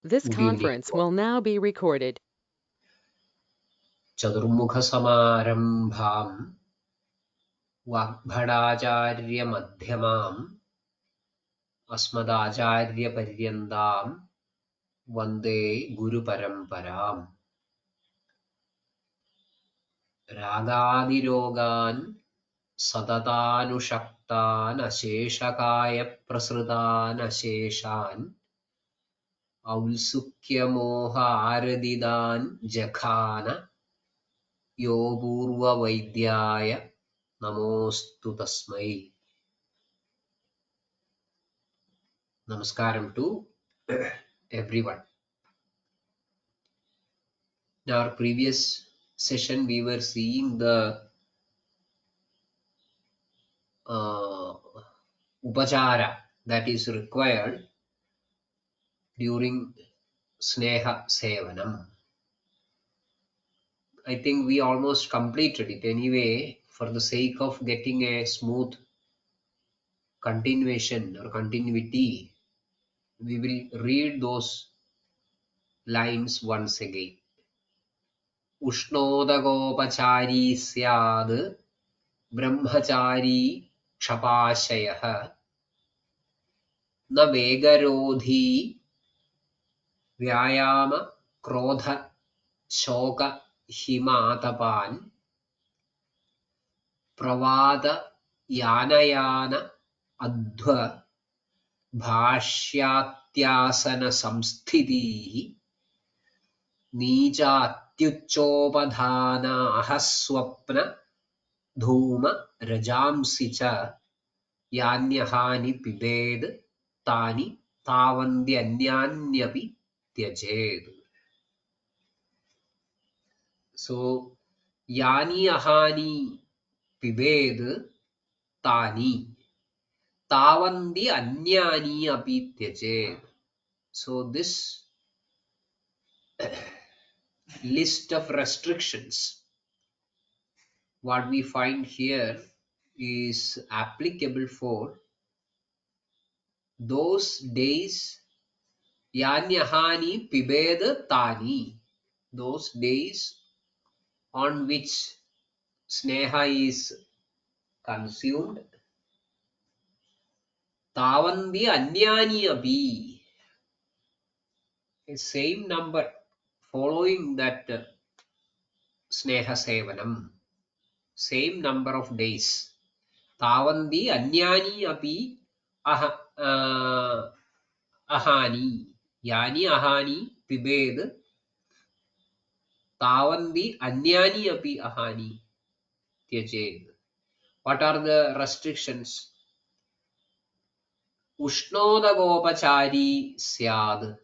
This Good evening. conference will now be recorded. Chadurmukha Samarambham Vagbhadacharya Madhyamam Asmadacharya Paryandam Vande Guru Paramparam Ragadirogan Satatanushaktan Asheshakaya Prasrutan Asheshan Aulsukya Moha Aradidan Jakhana Yopurva Vaidyaya Namostu Tasmai. Namaskaram to everyone. In our previous session, we were seeing the upachara that is required during Sneha Sevanam. I think we almost completed it anyway. For the sake of getting a smooth continuation or continuity, we will read those lines once again. Ushnodagopachari syad brahmachari क्षपाशयः न वेगरोधी व्यायाम क्रोध शोक हिमातपान् प्रवाद Yanyan अध्व भाष्यात्यासन संस्थितिः नीचात्युच्चोपधानाः स्वप्न धूम रजांसि च यान्यहानि पिबेद तानि तावन्त्यन्यान्यपि त्यजेद. So yani ahani pibed tani tavandi anyani api tyajed. So this list of restrictions, what we find here, is applicable for those days. Yanyahani pibed tani, those days on which sneha is consumed. Tavandi anyani api, a same number following that sneha sevanam, same number of days. Tavandi anyani api ahani, yani ahani pibed tavandi anyani api ahani tyajed. What are the restrictions? Ushnodagopachari syad.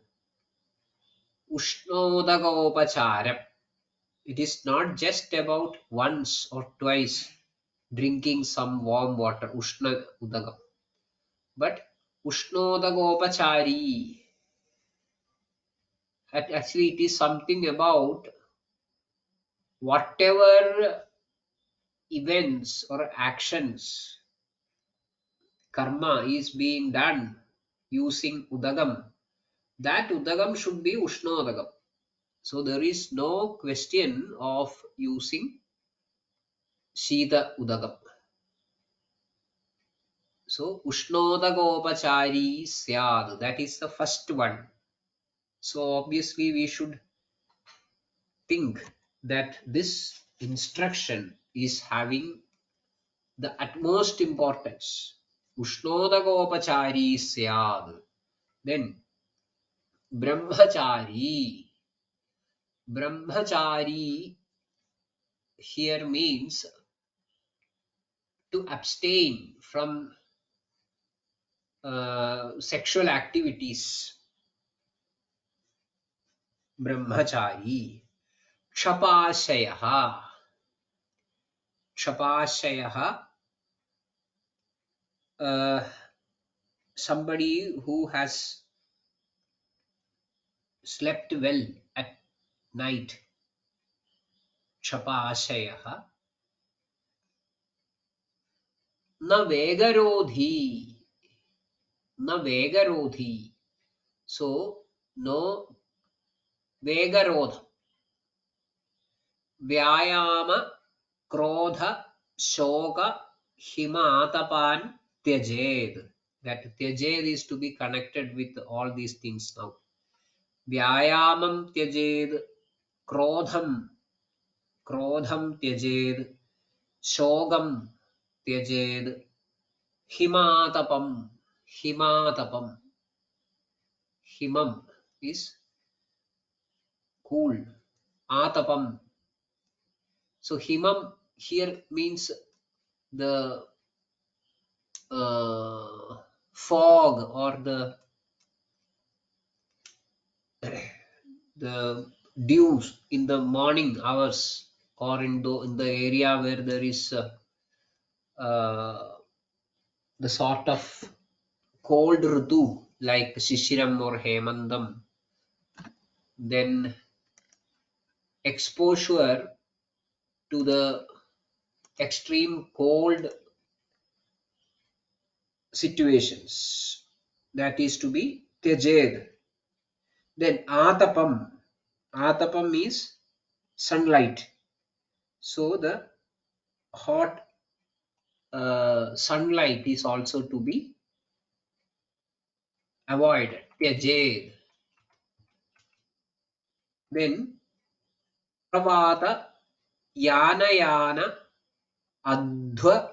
Ushnodagopachara. It is not just about once or twice drinking some warm water, Ushna Udagam, but Ushnodagopachari. Actually, it is something about whatever events or actions, karma is being done using Udagam. That Udagam should be Ushnodagam. So there is no question of using Shita Udagam. So Ushnodagopachari Syad, that is the first one. So obviously we should think that this instruction is having the utmost importance. Ushnodagopachari Syad. Then Brahmachari. Brahmachari here means to abstain from sexual activities. Brahmachari. Kshapashayaha. Kshapashayaha. Somebody who has slept well at night. Kshapashayaha. Na vegarodhi. Na vegarodhi. So no vegarodham, vyayama, krodha, shoga, himatapan, tyajed. That tyajed is to be connected with all these things now. Vyayamam tyajed, krodham, krodham tyajed, shogam tyajed, himatapam, himatapam, himam is cool, atapam. So himam here means the fog or the dews in the morning hours, or in the area where there is uh, the sort of cold ritu like shishiram or hemandam, then exposure to the extreme cold situations, that is to be tejed. Then atapam is sunlight. So the hot sunlight is also to be avoided. Tyajed. Then pravata yanayana adhva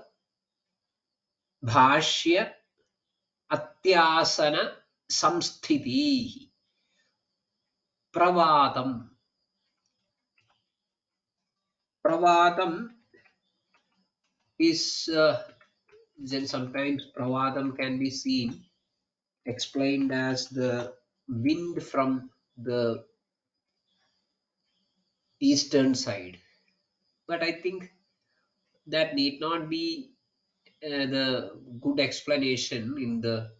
bhashya atyasana samsthiti. Pravatam. Pravatam is then sometimes pravatam can be seen explained as the wind from the eastern side. But I think that need not be the good explanation in the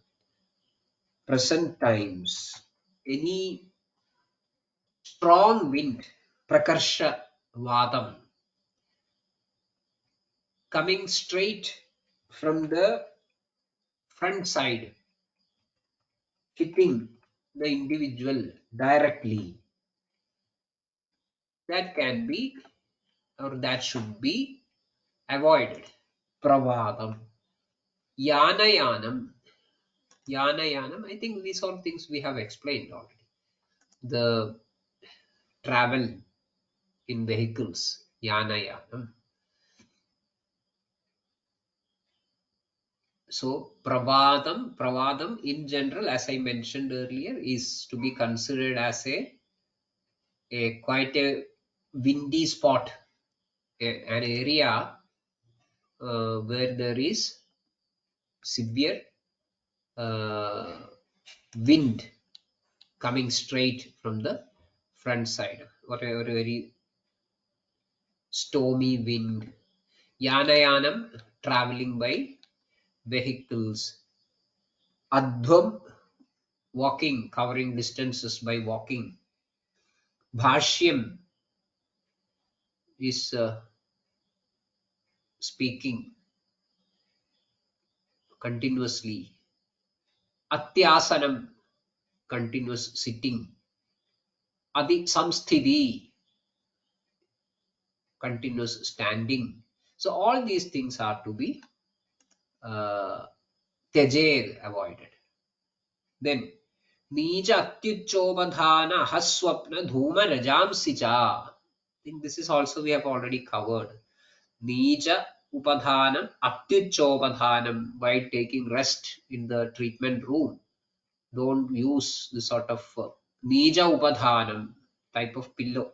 present times. Any strong wind, prakarsha vadam, coming straight from the front side, hitting the individual directly, that can be or that should be avoided. Pravadam. Yanayanam. Yanayanam. I think these all things we have explained already. The travel in vehicles. Yanayanam. So pravadam in general, as I mentioned earlier, is to be considered as a quite a windy spot, an area where there is severe uh, wind coming straight from the front side, or a very stormy wind. Yanayanam, traveling by vehicles. Adhvam, walking, covering distances by walking. Bhashyam is speaking continuously. Atyasanam, continuous sitting. Adi samsthiti, continuous standing. So all these things are to be uh, त्यजेद, avoided. Then Nija atyuchobadhana haswapna dhuma rajamsi cha. I think this is also we have already covered. Nija upadhanam atyuchobadhanam, while taking rest in the treatment room. Don't use the sort of nija upadhanam type of pillow.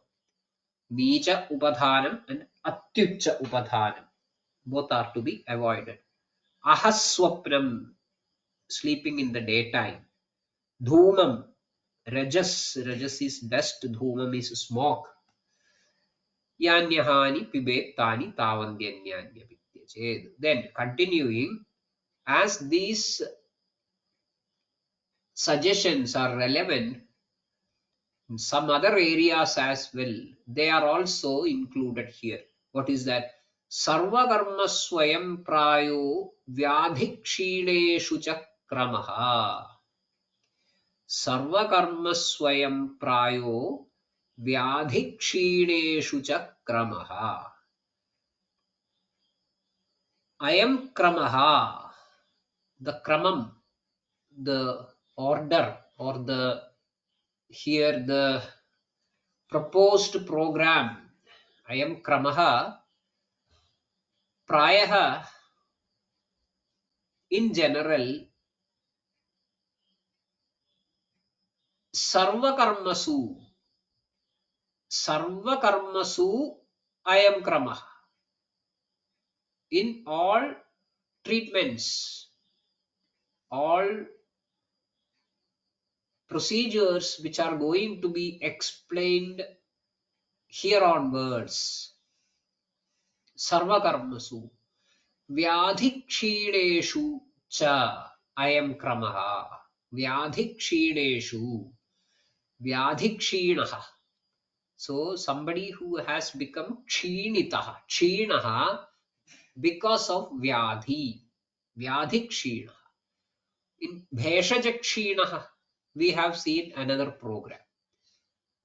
Nija upadhanam and atyucha upadhanam. Both are to be avoided. Ahaswapnam, sleeping in the daytime. Dhumam, rajas is dust, dhumam is smoke. Yanyahani pibet tani tavandyanyanyapi. Then continuing, as these suggestions are relevant in some other areas as well, they are also included here. What is that? Sarvakarma swayam prayo vyadhikshineshu cha kramaha. Sarvakarmasvayam prayo vyadhikshineshu cha kramaha. Ayam kramaha, the kramam, the order or the here the proposed program. Ayam kramaha prayaha in general sarvakarmasu ayam kramaha. In all treatments, all procedures which are going to be explained here onwards, sarvakarmasu vyadhikshineshu cha ayam kramaha. Vyadhikshineshu, vyadhikshinaha. So somebody who has become kshinitaha, kshinaha, because of vyadhi, vyadhikshinaha. In bheshajakshinaha, we have seen another program.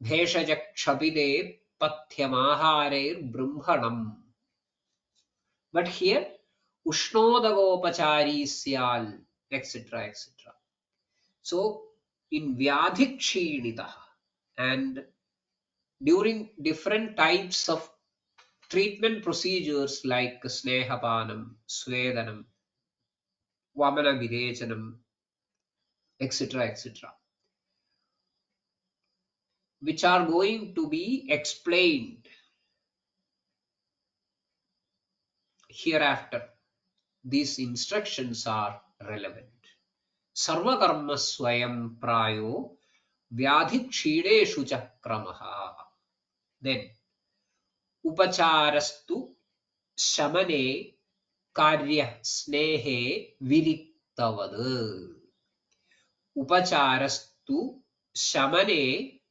Bheshajakshapide pathyamaharer brahmanam. But here, Ushnodagopachari syal, etc. etc. So, in Vyadhikshinitaha and during different types of treatment procedures like Snehapanam, Svedanam, Vamana Virechanam, etc. etc., which are going to be explained hereafter. These instructions are relevant. Sarvakarma swayam prayo vyadhikshideshu cha kramaha. Then, upacharastu shamane karya snehe viriktavad. Upacharastu shamane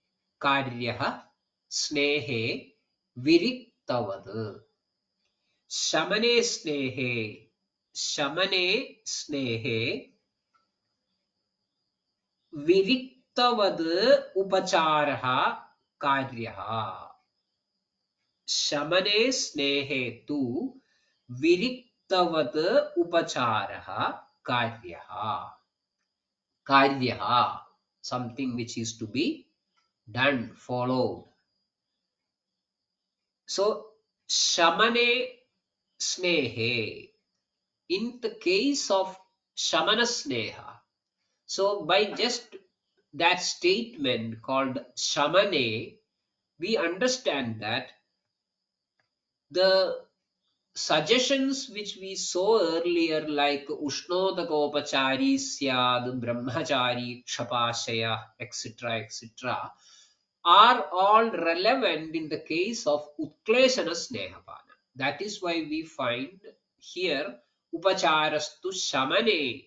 karya snehe viriktavad. Shamane snehe, shamane snehe विरिक्तवद उपचारः कार्यः. शमने स्नेहे तु विरिक्तवद उपचारः कार्यः. कार्यः, something which is to be done, followed. So, shamane snehe, in the case of shamana sneha, so by just that statement called shamane, we understand that the suggestions which we saw earlier, like Ushnodakopachari Syad, Brahmachari, Kshapashaya, etc., etc., are all relevant in the case of Utkleshana Snehapana. That is why we find here Upacharastu Shamane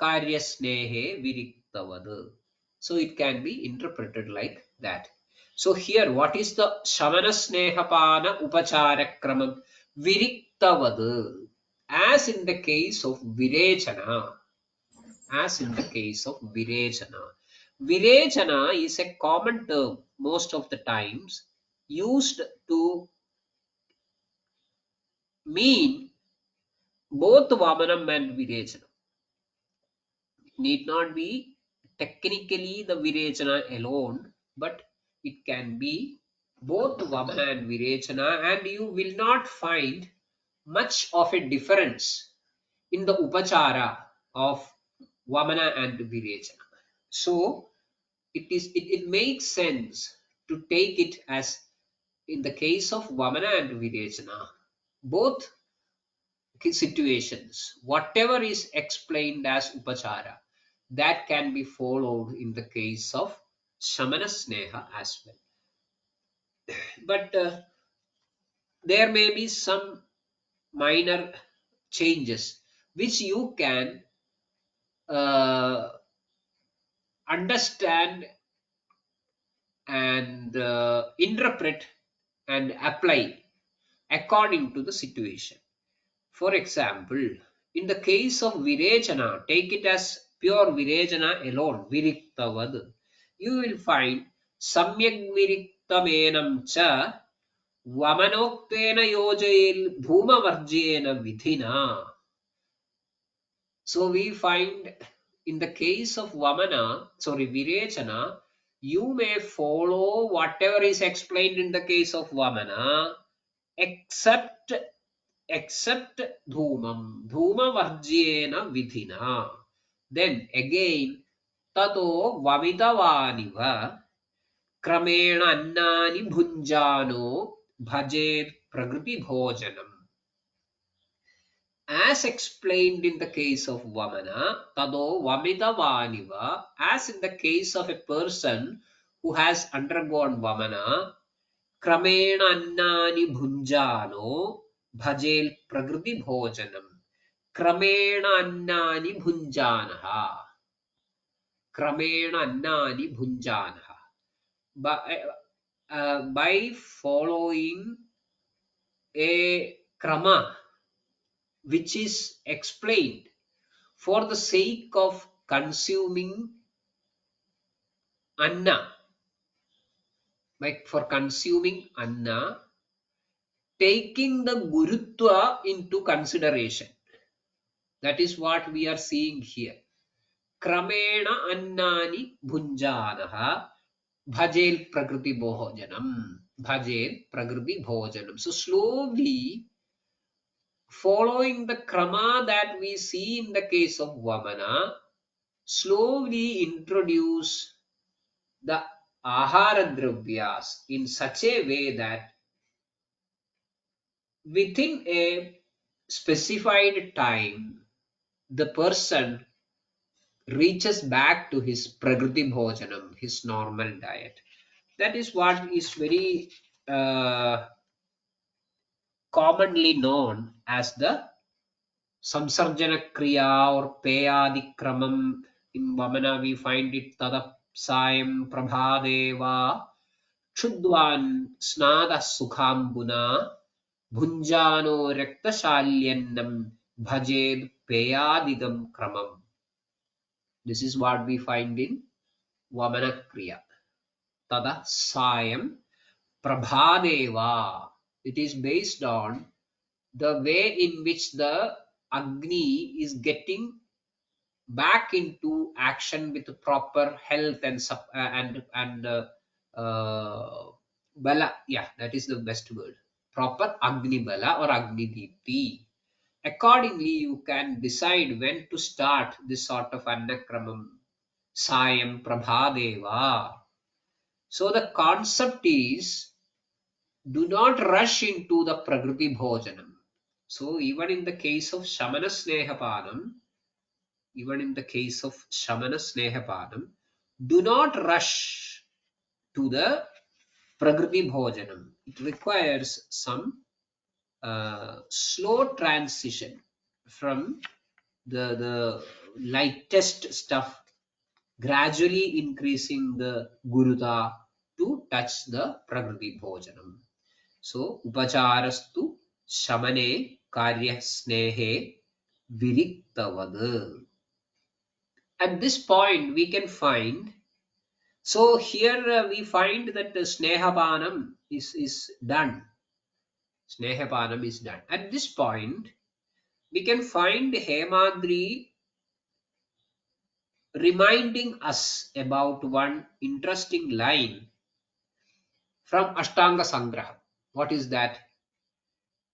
Karyasnehe Viriktavad. So it can be interpreted like that. So here, what is the Shamana Snehapana Upachara Kramam? Viriktavad. As in the case of Virechana. As in the case of Virechana. Virechana is a common term most of the times used to mean both Vamanam and Virechana. Need not be technically the Virechana alone, but it can be both Vamana and Virechana, and you will not find much of a difference in the Upachara of Vamana and Virechana. So it makes sense to take it as in the case of Vamana and Virechana, both situations, whatever is explained as Upachara, that can be followed in the case of Shamana Sneha as well. But there may be some minor changes which you can understand and interpret and apply according to the situation. For example, in the case of Virechana, take it as pure virechana alone, viriktavad, you will find samyak viriktaменam cha vamanoktena yojayil bhumavarjyena vidhina. So we find in the case of Virechana, you may follow whatever is explained in the case of Vamana, except Dhuma Varjyena Vidhina. Then again, Tato Vamitavaniva Kramena Annani Bhunjano Bhajet Prakriti Bhojanam. As explained in the case of Vamana, Tado Vamitavaniva, as in the case of a person who has undergone Vamana, Kramena Annani Bhunjano Bhajel Prakriti Bhojanam. Kramena Annani Bhunjanaha. Kramena Annani Bhunjanaha. By following a krama which is explained for the sake of consuming anna, like for consuming anna, taking the gurutva into consideration. That is what we are seeing here. Kramena annani bhunjanaha bhajel prakriti bhojanam. Bhajel prakriti bhojanam. So slowly, following the krama that we see in the case of Vamana, slowly introduce the ahara dravyas in such a way that within a specified time the person reaches back to his prakriti bhojanam, his normal diet. That is what is very commonly known as the samsarjana kriya or peyadikramam. In Vamana we find it tadapsayam prabhadeva Chudvan snada sukhambuna bhunjano raktashalyannam bhajed peyadidam kramam. This is what we find in Vamana Kriya. Tada Sayam Prabhadeva. It is based on the way in which the Agni is getting back into action with proper health and bala. Yeah, that is the best word. Proper Agni bala or Agni Deepti. Accordingly, you can decide when to start this sort of annakramam, sayam prabhadeva. So the concept is, do not rush into the prakriti bhojanam. So even in the case of shamana snehapanam, do not rush to the prakriti bhojanam. It requires some slow transition from the lightest stuff, gradually increasing the guruta to touch the prakriti bhojanam. So upacharastu shamane karya snehe viriktavad. At this point we can find, so here we find that the snehapanam is done. Snehapanam is done. At this point we can find Hemadri reminding us about one interesting line from Ashtanga Sangraha. What is that?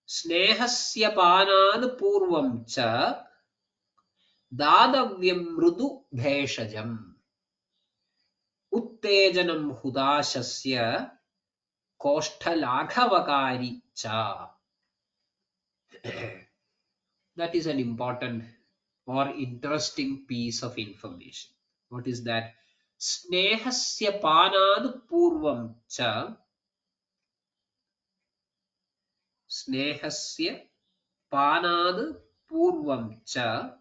Snehasya panad purvam cha dadavyam mrudu bheshajam uttejanam hudashasya koshtalaghavakari cha. That is an important or interesting piece of information. What is that? Snehasya panad purvam cha Snehasya panad purvam cha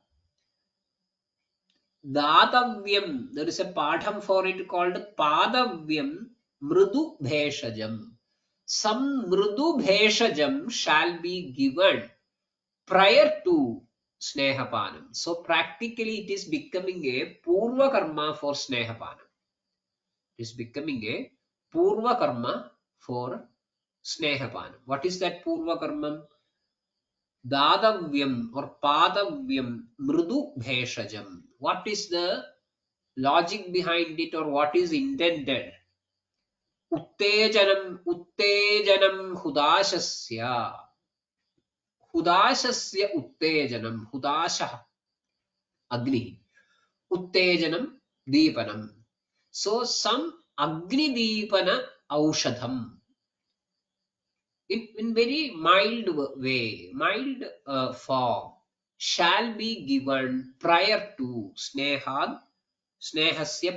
datavyam. There is a patham for it called padavyam mrudu bheshajam. Some mrudu bheshajam shall be given prior to Snehapanam. So practically it is becoming a Purva karma for Snehapanam. It is becoming a Purva karma for Snehapanam. What is that Purva karma? Dadavyam or Padavyam Mrudu Bheshajam. What is the logic behind it or what is intended? Uttejanam hudashasya. Hudashasya uttejanam. Hudashah Agni. Uttejanam Deepanam. So some Agni Deepana Aushadham. In very mild way, mild form, shall be given prior to Snehasya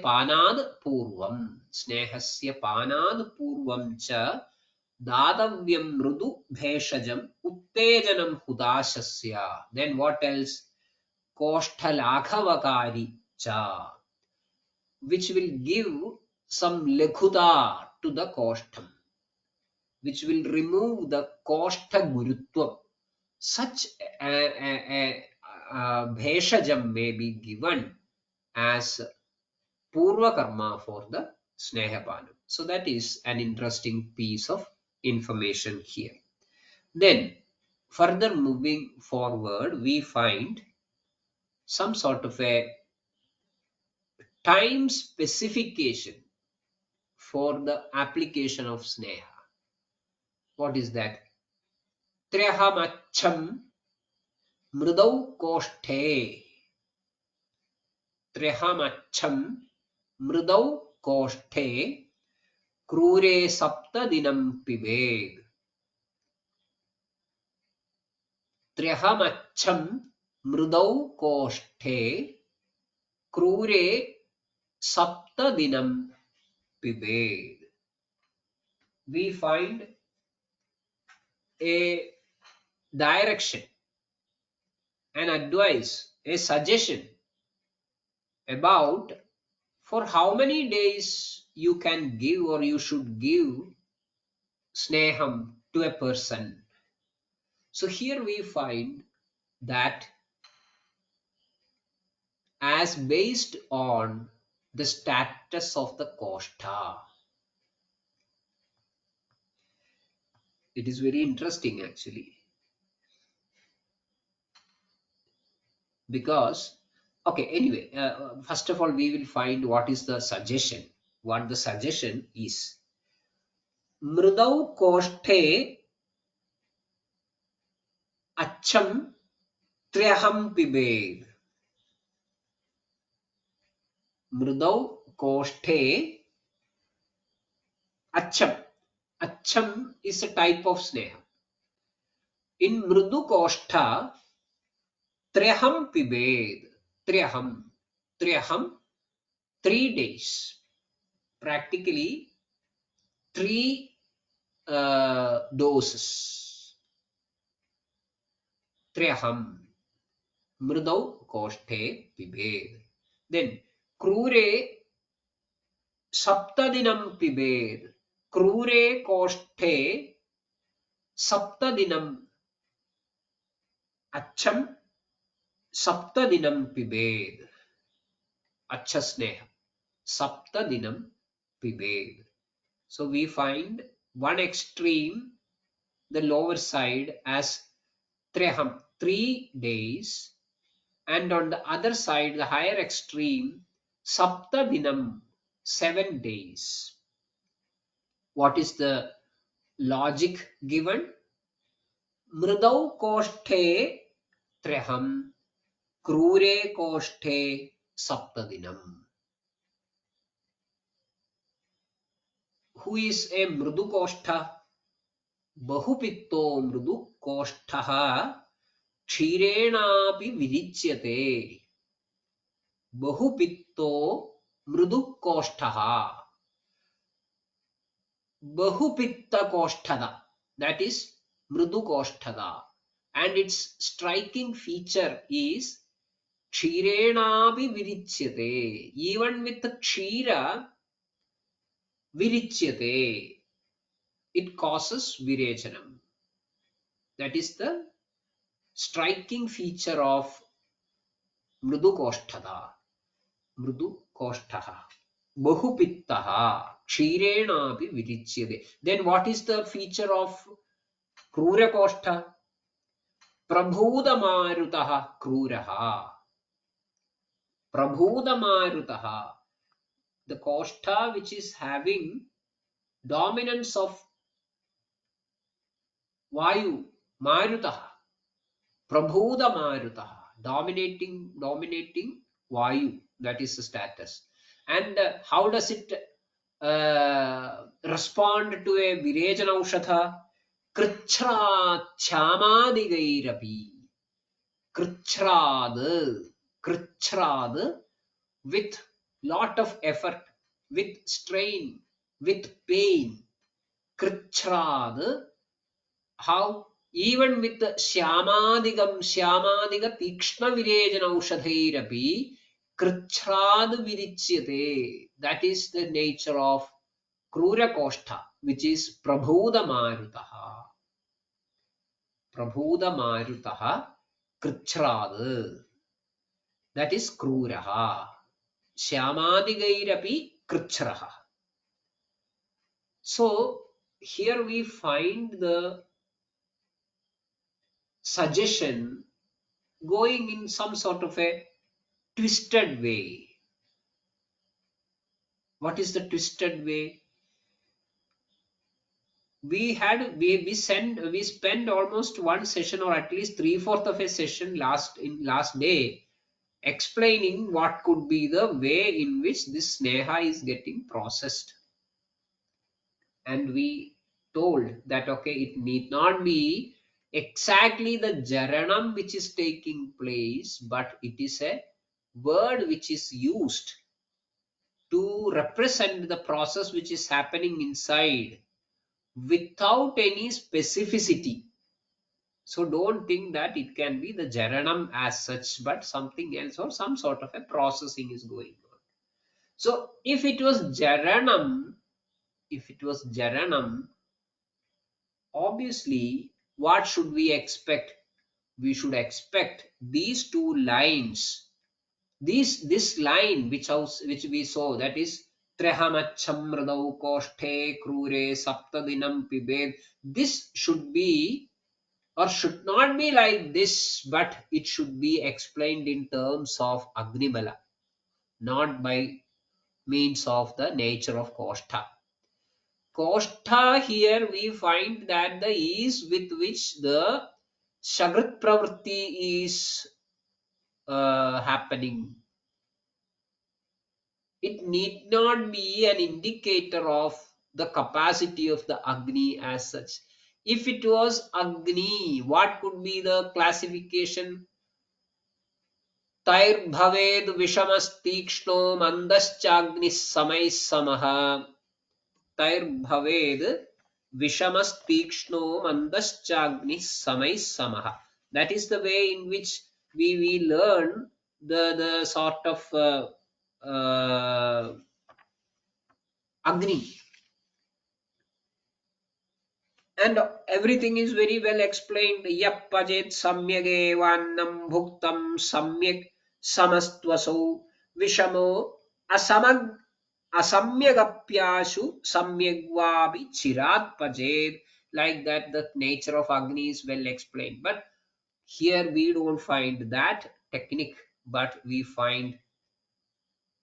Panad Purvam. Snehasya Panad Purvam cha Dadavyam Mrudu Bheshajam Uttejanam Hudashasya. Then what else? Koshtalakhavakari cha, which will give some lekhuta to the koshtam, which will remove the koshta gurutvam. Such a bheshajam may be given as purva karma for the snehapanam. So that is an interesting piece of information here. Then further moving forward, we find some sort of a time specification for the application of sneha. What is that? Tryahamacham mridau koshthe. Tryahamacham mridau koshthe krure sapta dinam pibed. Tryahamacham mridau koshthe krure sapta dinam pibed. We find a direction, an advice, a suggestion about for how many days you can give or you should give sneham to a person. So here we find that as based on the status of the koshta. It is very interesting actually, because okay, anyway, first of all we will find what is the suggestion. What the suggestion is: mridau koshte acham triham pibed. Mridau koshte acham. Acham is a type of sneha. In mridu koshta, triham pibed. Triham. Triham, 3 days. Practically 3 doses. Triham. Mridau koshte pibed. Then krure saptadinam pibed. Krure koshte saptadinam. Acham saptadinam pibed. Acha sneha. Saptadinam pibed. So we find one extreme, the lower side, as treham, 3 days, and on the other side, the higher extreme, saptadinam, 7 days. What is the logic given? Mridau koshte treham, krure koshte saptadinam. Who is a mridu koshtha? Bahupitto mridu koshtha kshirenapi vidichyate. Bahupitto mridu koshtha. Bahupitta kosthada. That is mridu kosthada. And its striking feature is kshirenapi virichyate. Even with the kshira, virichyate, it causes virachanam. That is the striking feature of Mridukosthada. Mridukosthaha. Bahupittaha. Kshirenapi virichyade. Then what is the feature of Krurakostha? Prabhudamarutaha Kruraha. Prabhudamarutaha. The Kostha which is having dominance of Vayu, Marutaha. Prabhuda Marutaha. Dominating Vayu. That is the status. And how does it respond to a Virejana Aushatha? Krichrad Chamadigairapi. Krichrad with lot of effort, with strain, with pain. Krichrad, how even with the Shyamadiga Tikshna Virejana Aushadhairapi, Krichrad Virichyate. That is the nature of Krura Kostha, which is Prabhuda Marutaha. Prabhuda Marutaha Krichrad. That is Kruraha. Shyamadigairapi Krichraha. So here we find the suggestion going in some sort of a twisted way. What is the twisted way? We spent almost one session, or at least 3/4 of a session last day, explaining what could be the way in which this sneha is getting processed. And we told that okay, it need not be exactly the jaranam which is taking place, but it is a word which is used to represent the process which is happening inside without any specificity. So don't think that it can be the jaranam as such, but something else, or some sort of a processing is going on. So if it was jaranam, obviously, what should we expect? We should expect these two lines. This line which we saw, that is Trehamacham Radau Koshthe Krure Saptadinam Pibed. This should be, or should not be like this, but it should be explained in terms of Agnibala, not by means of the nature of Koshtha. Koshtha, here we find that the ease with which the Shagrit Pravritti is happening, it need not be an indicator of the capacity of the Agni as such. If it was Agni, what could be the classification? Tair bhaved vishamastikshno mandaschagnis samais samaha. Tair bhaved vishamastikshno mandaschagnis samais samaha. That is the way in which we learn the sort of Agni. And everything is very well explained. Yappajet samyagevannam bhuktam samyak samastvaso vishamo asamyagapyashu samyagvabi chirat pajet. Like that, the nature of Agni is well explained. But here we don't find that technique, but we find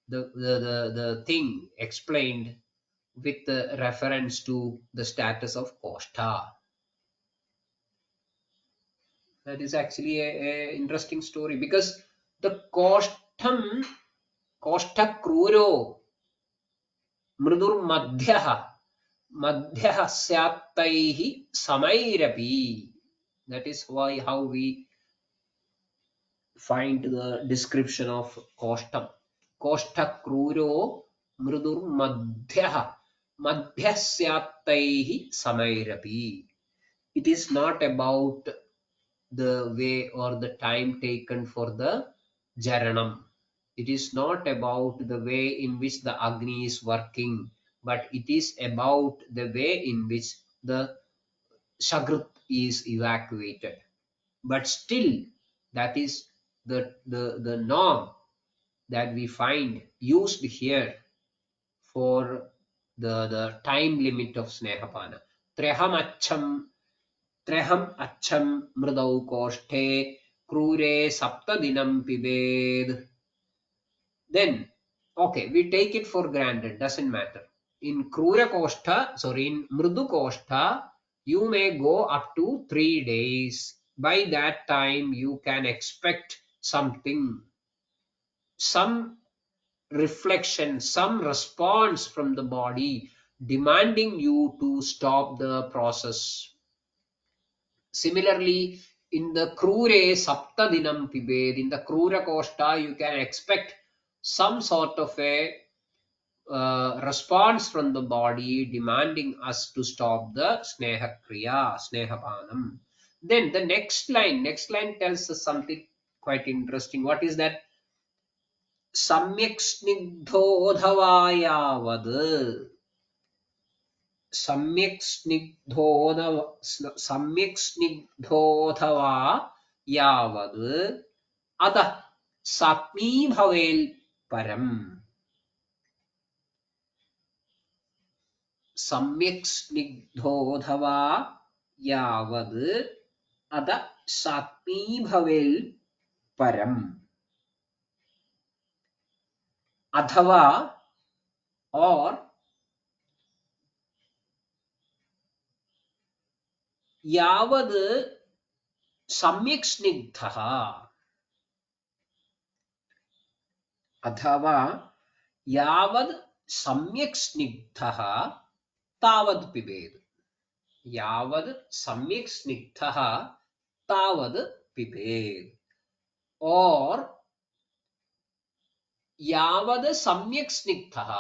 the thing explained with the reference to the status of Koshtha. That is actually a interesting story, because the Koshtha Kruro Mrudur Madhyaha Syataihi Samairapi. That is why how we find the description of Kostham. Koshtha Kruro Mrudur Madhyasyataihi Samairapi. It is not about the way or the time taken for the jaranam. It is not about the way in which the Agni is working, but it is about the way in which the Shagrit is evacuated. but still that is the norm that we find used here for the time limit of snehapana. Treham acham mridau koshte krure saptadinam pibed. Then, okay, we take it for granted, doesn't matter. In krura koshta, sorry, in mridu koshta, you may go up to 3 days. By that time, you can expect something, some reflection, some response from the body demanding you to stop the process. Similarly, in the Krure Saptadinam Pibed, in the Krura Koshta, you can expect some sort of a response from the body demanding us to stop the Sneha Kriya, Snehapanam. Then the next line tells us something quite interesting. What is that? Samyak snigdhodhavayavad. सम्यक् स्निग्धोऽथवा यावद् अतः सात्मी भवेल परम. सम्यक् स्निग्धोऽथवा यावद् अतः सात्मी भवेल परम. अथवा और यावद् सम्यक् स्निग्धः, अथवा यावद् सम्यक् स्निग्धः तावद् पिबेद. यावद् सम्यक् स्निग्धः तावद् पिबेद. और यावद् सम्यक् स्निग्धः,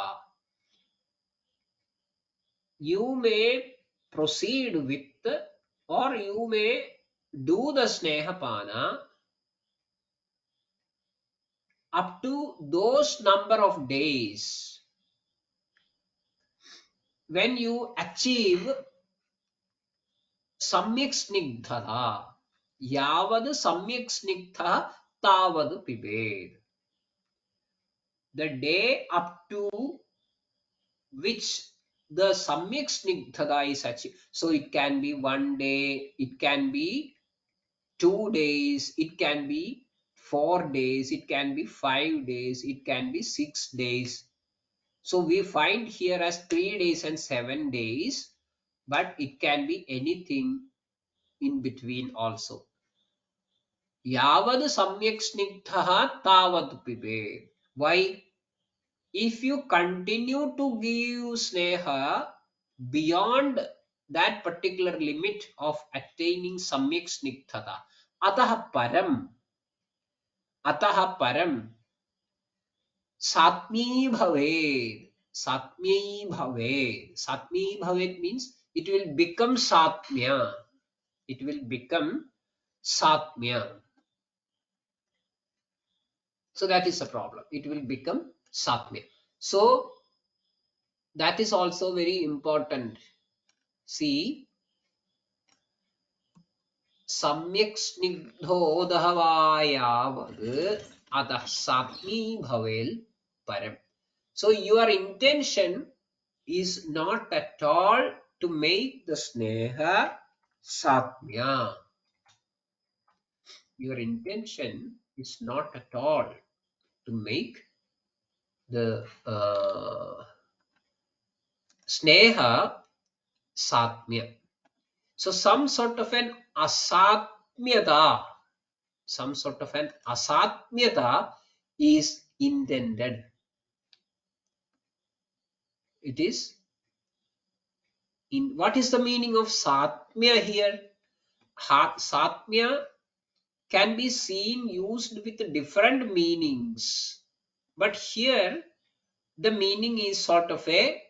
you may proceed with, or you may do the snehapana up to those number of days when you achieve सम्यक् स्निग्धः. यावद् सम्यक् स्निग्धः तावद् पिबेद. The day up to which the samyak snigdhata is achieved. So it can be 1 day, it can be 2 days, it can be 4 days, it can be 5 days, it can be 6 days. So we find here as 3 days and 7 days, but it can be anything in between also. Yavad samyak snigdhaha tavad pibed. Why? If you continue to give sneha beyond that particular limit of attaining samyak snigdhata, ataha param satmi bhaved. Satmi bhaved. Satmi bhaved means it will become satmya. It will become satmya. So that is the problem. It will become satmya. So that is also very important. See, सम्यक् स्निग्धोदहवायावद् अतः सात्मी भवेल param. So your intention is not at all to make the sneha satmya. Your intention is not at all to make the sneha satmya. So some sort of an asatmyata, is intended. It is in. What is the meaning of satmya here? Satmya can be seen used with different meanings, but here the meaning is sort of a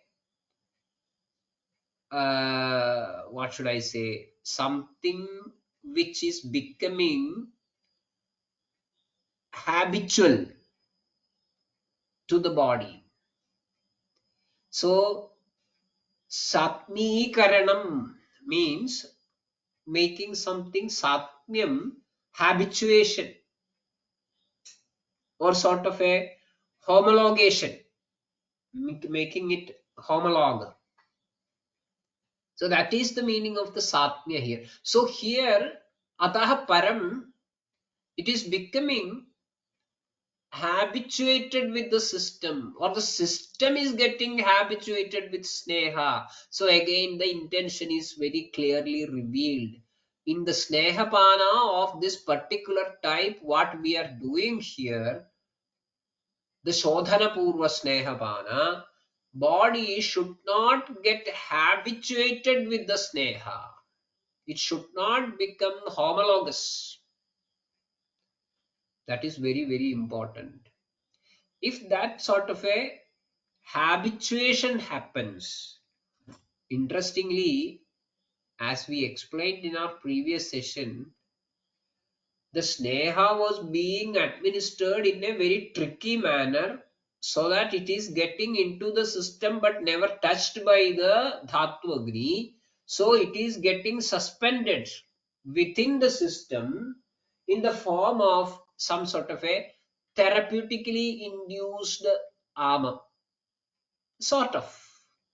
what should I say, something which is becoming habitual to the body. So satmikaranam means making something satmyam habituation or sort of a homologation, making it homolog. So that is the meaning of the Satmya here. So here, Ataha Param, it is becoming habituated with the system, or the system is getting habituated with Sneha. So again, the intention is very clearly revealed. In the Snehapana of this particular type, what we are doing here, the Shodhana Purva Snehapana, body should not get habituated with the Sneha. It should not become homologous. That is very, very important. If that sort of a habituation happens, interestingly, as we explained in our previous session, the Sneha was being administered in a very tricky manner so that it is getting into the system but never touched by the Dhatu Agni. So it is getting suspended within the system in the form of some sort of a therapeutically induced armor. Sort of.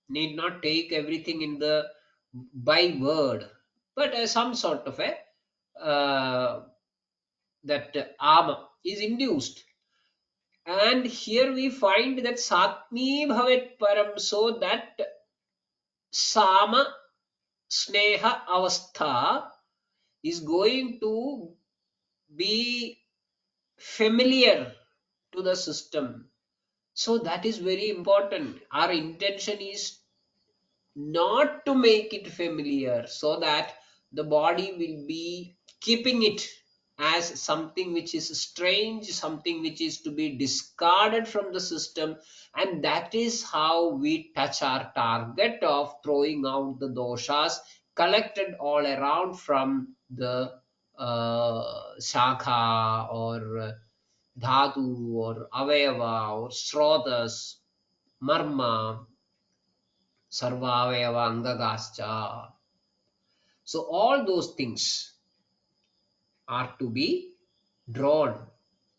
Need not take everything in the by word, but some sort of a that armor is induced. And here we find that Satmi Bhavet Param, so that Sama Sneha Avastha is going to be familiar to the system. So that is very important. Our intention is not to make it familiar, so that the body will be keeping it as something which is strange, something which is to be discarded from the system. And that is how we touch our target of throwing out the doshas collected all around from the shakha or dhatu or avayava or srotas, marma, sarvavayava angagascha. So all those things are to be drawn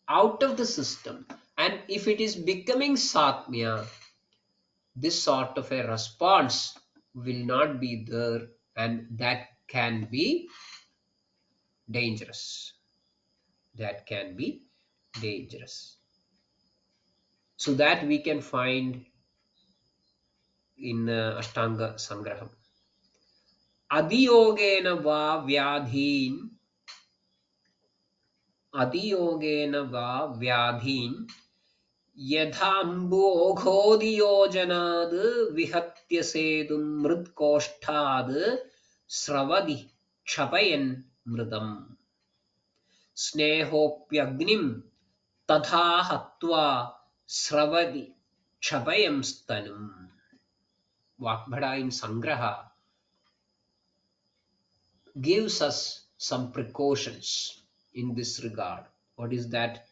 out of the system. And if it is becoming satmya, this sort of a response will not be there, and that can be dangerous. That can be dangerous. So that we can find in Ashtanga Sangraham. Adiyogena va vyadhin, Adiyogena va vyadhin यथाम्बोघोदियोजनाद् विहत्य सेतुं मृत्कोष्ठाद् स्रवति क्षपयन् मृतम् स्नेहोऽप्यग्निं तथा हत्वा स्रवति क्षपयंस्तनुम्. Vakbhada in Sangraha gives us some precautions in this regard. What is that?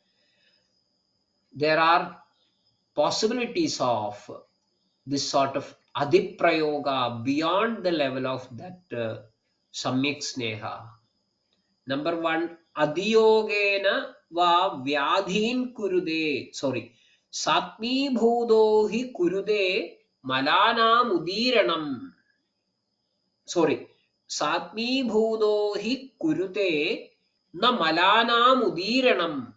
There are possibilities of this sort of adiprayoga beyond the level of that samyak sneha. Number one, adiyogena va vyadhin kurude. Sorry, satmi bhudo hi kurude malanam udiranam. Sorry, satmi bhudo hi kurute na malanam udiranam.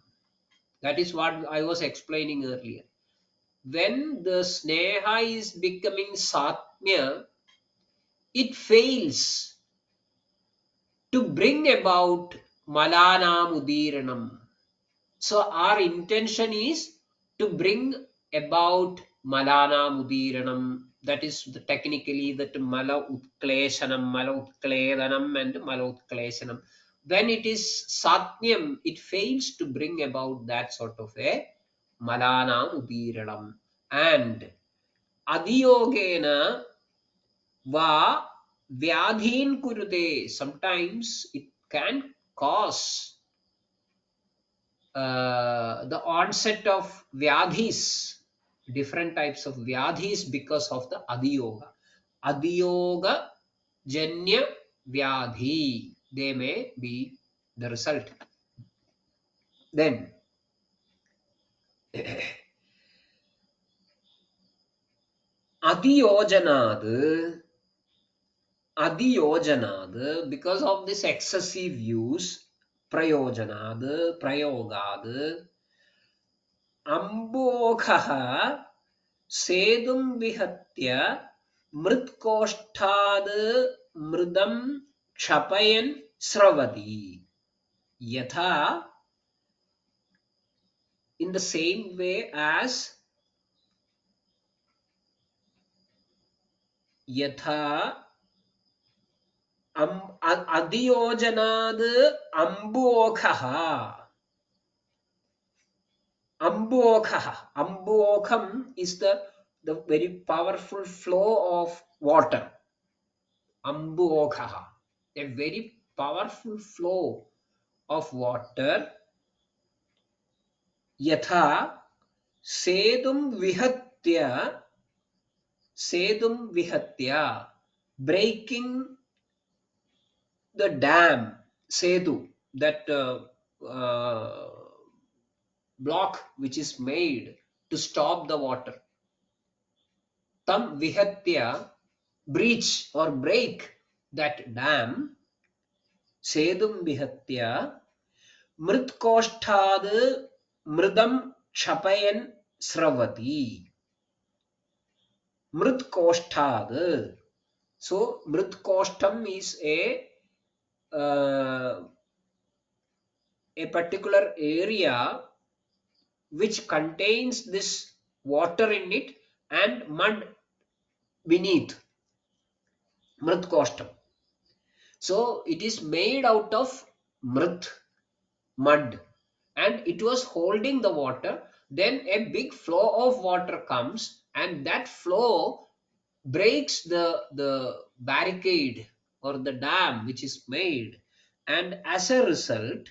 That is what I was explaining earlier. When the sneha is becoming satmya, it fails to bring about malana mudiranam. So our intention is to bring about malana mudiranam. That is technically that mala utkledanam and mala utkleshanam. When it is satmyam, it fails to bring about that sort of a malana mudiranam. And adiyogena va vyadhin kurute. Sometimes it can cause the onset of vyadhis, different types of vyadhis, because of the adiyoga. Adiyoga janya vyadhi, they may be the result. Then Adhiyojanad, because of this excessive use, prayogad, ambokha sedum vihatya mritkoshtad mridam kshapayan sravati. Yatha, in the same way as yatha adhiyojanad ambokha. Ambokham is the very powerful flow of water. Ambokha, a very powerful flow of water. Yatha sedum vihatya, breaking the dam, sedu, that block which is made to stop the water. Tam vihatya, breach or break that dam. Sedum vihatya mritkoshtad mridam kshapayan sravati. Mritkoshtad. So mritkostam is a particular area which contains this water in it and mud beneath. Mritkostam. So it is made out of mrit, mud, and it was holding the water. Then a big flow of water comes, and that flow breaks the barricade or the dam which is made, and as a result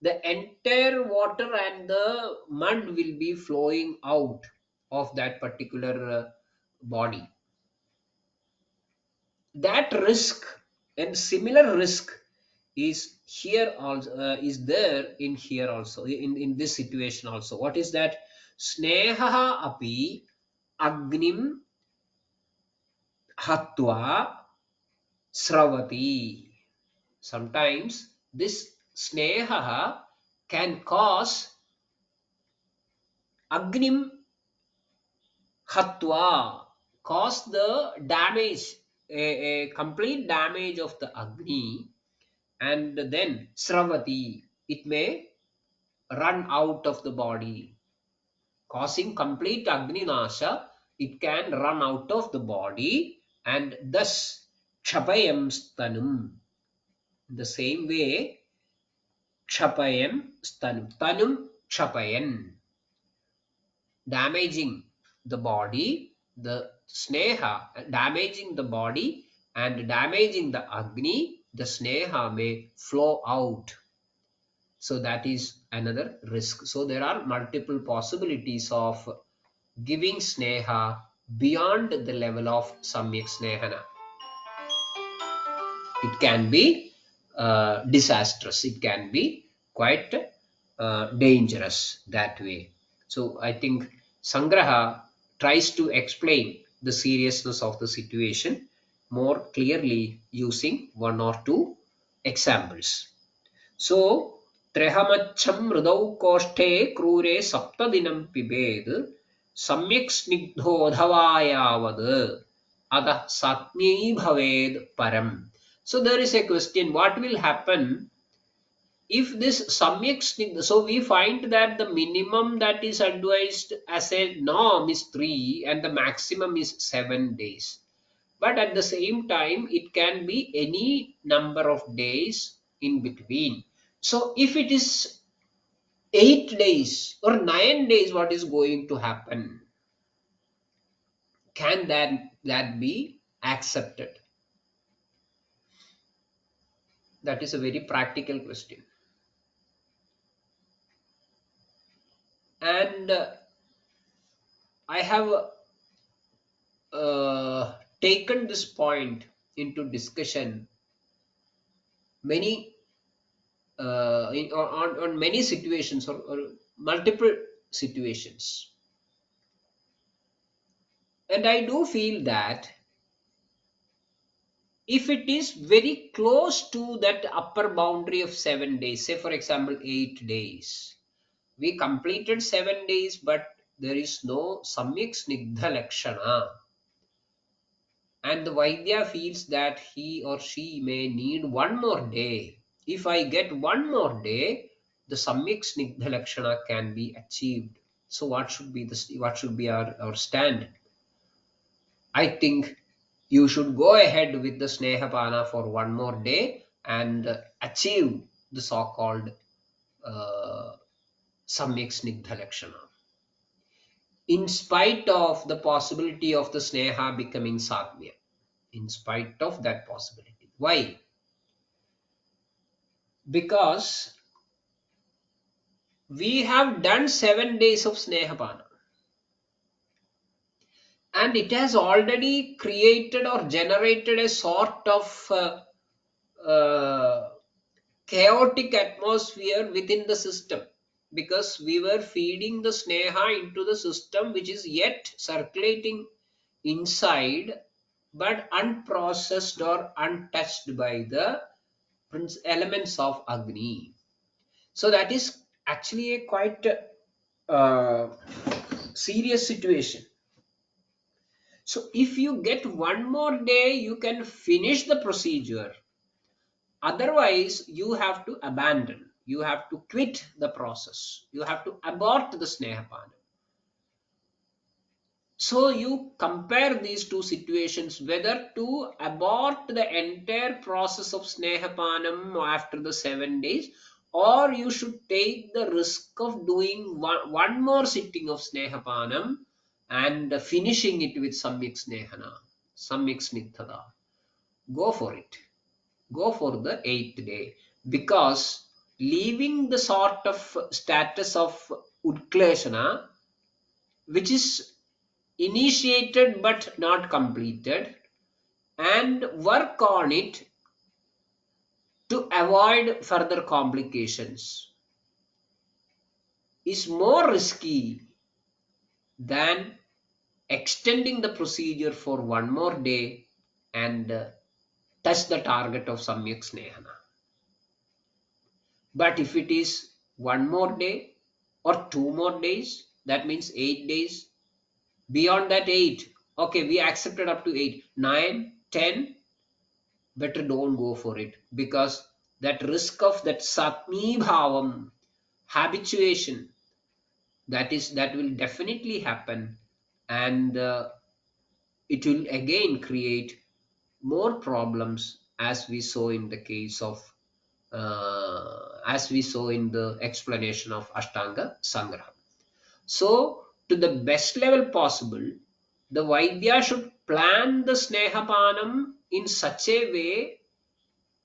the entire water and the mud will be flowing out of that particular body. That risk and similar risk is here also, is there in here also, in this situation also. What is that? Sneha api agnim hatva sravati. Sometimes this sneha can cause agnim hatva, cause the damage, a complete damage of the agni, and then sravati, it may run out of the body, causing complete agni nasha. It can run out of the body, and thus kshapayam stanum. The same way, kshapayam stanum, tanum kshapayan, damaging the body, the sneha damaging the body and damaging the agni, the sneha may flow out. So that is another risk. So there are multiple possibilities of giving sneha beyond the level of samyak snehana. It can be disastrous, it can be quite dangerous that way. So I think Sangraha tries to explain the seriousness of the situation more clearly using one or two examples. So Trehamacham mridau koshte krure saptadinam pibed samyak snigdho dhawayavad adah satmi bhaved param. So there is a question, what will happen if this samyak snigdha? So we find that the minimum that is advised as a norm is 3 and the maximum is 7 days. But at the same time, it can be any number of days in between. So if it is 8 days or 9 days, what is going to happen? Can that be accepted? That is a very practical question. And I have taken this point into discussion many on many situations, or multiple situations. And I do feel that if it is very close to that upper boundary of 7 days, say for example 8 days, we completed 7 days, but there is no samyak snigdha lakshana, and the Vaidya feels that he or she may need one more day. If I get one more day, the samyak snigdha lakshana can be achieved. So what should be our stand? I think you should go ahead with the snehapana for one more day and achieve the so-called uh, samyak snigdha lakshana, in spite of the possibility of the sneha becoming satmya. In spite of that possibility. Why? Because we have done 7 days of snehapana, and it has already created or generated a sort of chaotic atmosphere within the system, because we were feeding the sneha into the system which is yet circulating inside, but unprocessed or untouched by the elements of Agni. So that is actually a quite uh, serious situation. So if you get one more day, you can finish the procedure. Otherwise, you have to abandon. You have to quit the process. You have to abort the Snehapana. So you compare these two situations, whether to abort the entire process of Snehapanam after the 7 days, or you should take the risk of doing one more sitting of Snehapanam and finishing it with Samyak Snehana, Samyak Snigdhada. Go for it. Go for the 8th day, because leaving the sort of status of Utkleshana, which is initiated but not completed, and work on it to avoid further complications, is more risky than extending the procedure for one more day and touch the target of Samyak Snehana. But if it is one more day or 2 more days, that means 8 days. Beyond that 8, okay, we accepted up to 8, 9, 10. Better don't go for it, because that risk of that satmi bhavam, habituation, that will definitely happen, and it will again create more problems, as we saw in the case of as we saw in the explanation of Ashtanga Sangraha. So to the best level possible, the Vaidya should plan the Snehapanam in such a way,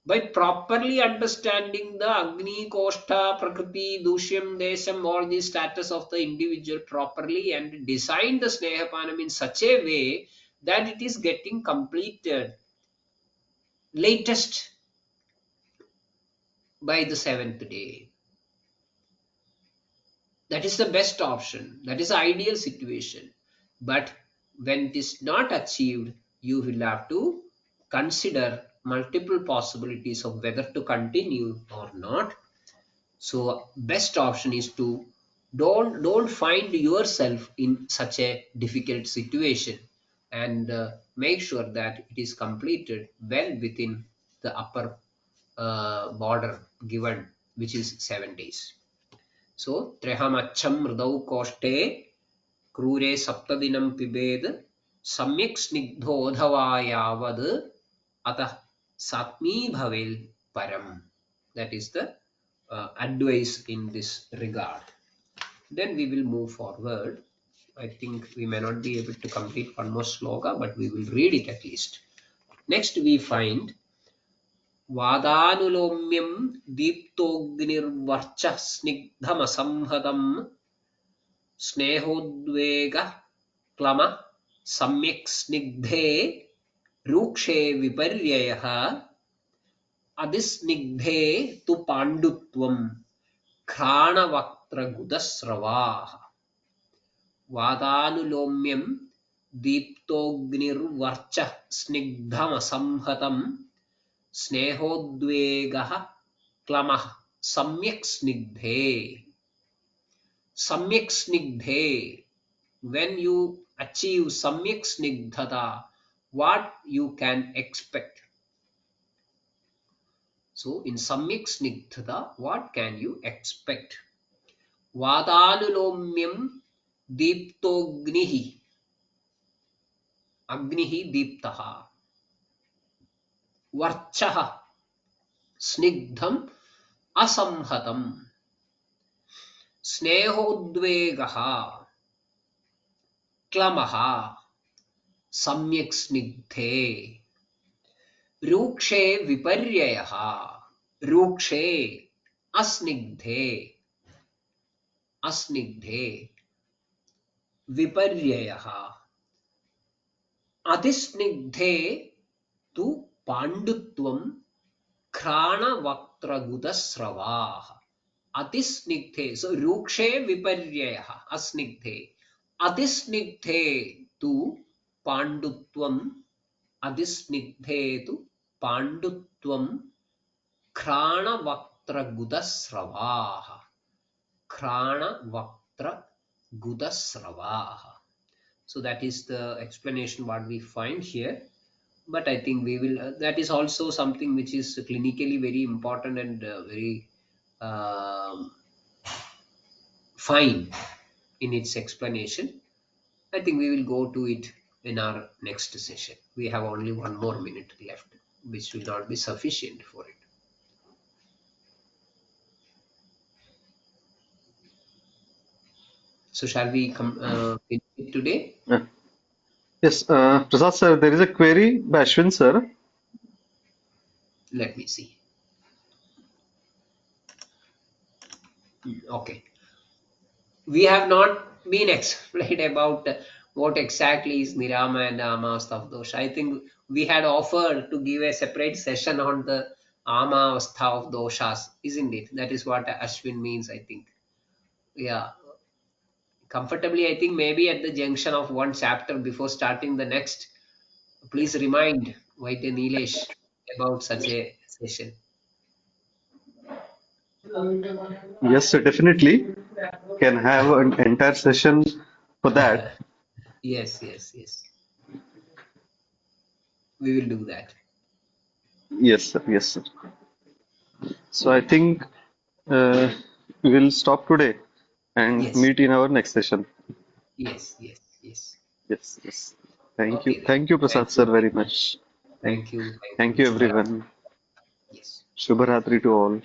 by properly understanding the Agni, Koshta, Prakriti, Dushyam, Desham, all the status of the individual properly, and design the Snehapanam in such a way that it is getting completed latest by the 7th day. That is the best option. That is the ideal situation. But when it is not achieved, you will have to consider multiple possibilities of whether to continue or not. So best option is to don't find yourself in such a difficult situation, and make sure that it is completed well within the upper border given, which is 7 days. So treham mridau koshte krure saptadinam pibed samyak snigdhodhava yavad atah satmi bhavel param. That is the advice in this regard. Then we will move forward. I think we may not be able to complete one more sloka, but we will read it at least. Next we find Vadanulomyam Deeptognirvarcha Snigdhamasamhadam Snehodvega Klama Samyak Snigdhe Rukshe Viparyayaha adisnigdhe tu pandutvam घ्राणवक्त्र गुदस्रवाः वादानुलोम्यं दीप्तोऽग्निर्वर्चः स्निग्धमसंहतं स्नेहोद्वेगः क्लमः सम्यक् स्निग्धे. Samyak snigdhe. When you achieve samyak snigdhata, what you can expect? So in samyak snigdhata, what can you expect? Vadanulomyam deeptognihi. Agnihi deeptaha. Varchaha snigdham asamhatam. Snehodvegaha klamaha samyak snigdhe. रूक्षे विपर्ययः रूक्षे अस्निग्धे अस्निग्धे विपर्ययः अतिस्निग्धे तु पाण्डुत्वं घ्राणवक्त्रगुदस्रवाः अतिस्निग्धे सो रूक्षे विपर्ययः अस्निग्धे अतिस्निग्धे तु पाण्डुत्वं अतिस्निग्धे तु पाण्डुत्वं घ्राणवक्त्रगुदस्रवाः घ्राणवक्त्रगुदस्रवाः. So that is the explanation what we find here, but I think we will that is also something which is clinically very important and very um fine in its explanation. I think we will go to it in our next session. We have only 1 more minute left, which will not be sufficient for it. So shall we finish it today? Yes, Prasad sir, there is a query by Ashwin sir. Let me see. Okay. We have not been explained about what exactly is Nirama and Ama Avastha of Dosha. I think we had offered to give a separate session on the Ama Avastha of Doshas, isn't it? That is what Ashwin means, I think. Yeah. Comfortably, I think maybe at the junction of one chapter before starting the next, please remind Vaidya Nilesh about such a session. Yes, sir, definitely can have an entire session for that. Yes, yes, yes. We will do that. Yes, sir. Yes, sir. So I think we will stop today and Yes, meet in our next session. yes, yes, yes. Yes, yes. Thank you. Okay then. Thank you, Thank Prasad sir, you. very much. Thank, Thank you. Thank thank you. you, Shubharatri. everyone. Yes. Shubharatri to all.